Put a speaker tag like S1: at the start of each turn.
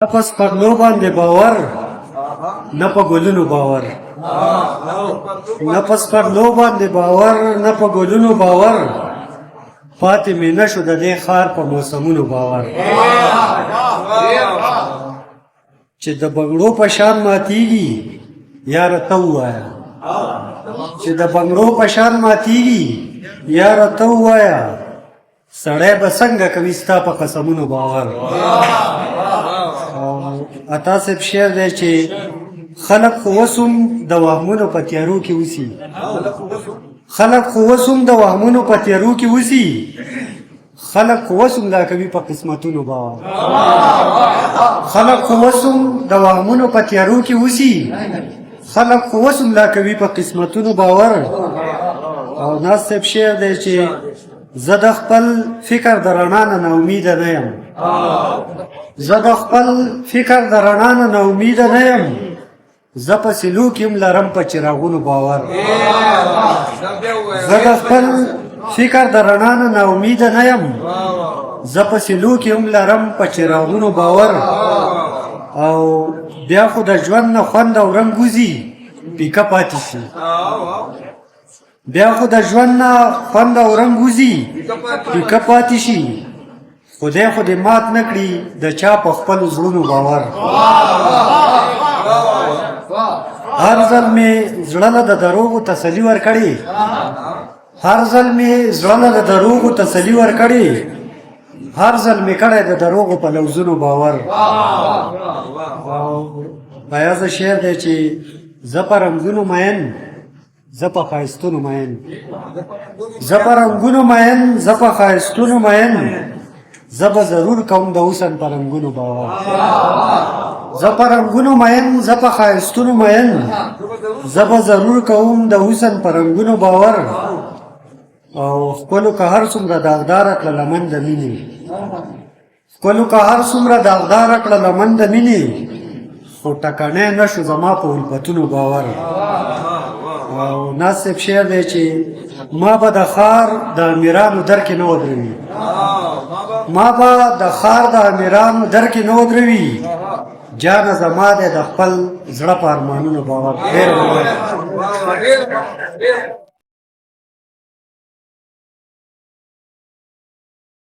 S1: نفس پرلو باندې باور نه په ګلونو باور نفس پرلو باندې باور نه په ګلونو باور پاتې مې نشو د دې ښار په موسمونو باور چې د بنګړو په شان ماتیږي یاره ته ووایه چې د بنګړو په شان ماتیږي یاره ته ووایه سړی به څنګه کوي ستا په قسمونو باور عطا صاحب شعر دی چې خلق خو وسوم د وهمونو په تیارو کې اوسي خلق خو وسوم د وهمونو په تیارو کې اوسي خلق خو وسوم لا کوي په قسمتونو باور خلق خو وسوم د وهمونو په تیارو کې اوسي خلق خو وسوم لا کوي په قسمتونو باور او ناز صاحب شعر دی چې زه د خپل فکر د رڼا نه ناامیده نه یم زه د خپل فکر د رڼا نه ناامیده نه یم زه په سیلو کې هم لرم په چراغونو باور زه د خپل فکر د رڼا نه ناامیده نه یم زه په سیلو کې هم لرم په چراغونو باور او بیا خو د ژوند نه خوند او رنګ وځي پیکه پاتې شي بیا خو د ژوند نه خوند او رنګ وځي پیکه پاتې شي خدای خو دې مات نه کړي د چا په خپلو زړونو باور هر ځل مې زړه له د دروغو تسلي ورکړې هر ځل مې زړه له د دروغو تسلي ورکړې هر ځل مې کړی د دروغو په لوظونو باور بیازه شعر دی چې زه په رنګونو مین زه په ښایستونو مین زه په رنګونو مین زه په ښایستونو مین زه به ضرور کوم د حسن په رنګونو باور زه په رنګونو مین زه په ښایستونو مین زه به ضرور کوم د حسن په رنګونو باور او ښکلو که هر څومره داغداره کړه لمن د مینې ښکلو که هر څومره داغداره کړه لمن د مینې خو ټکانی نه شو زما په الفتونو باور او ناز صاحب شعر دی چې ما به د ښار د امیرانو در کې نه ودروي ما به د ښار د امیرانو در کې نه ودروي جانه زما دی د خپل زړه په ارمانونو باور ډېر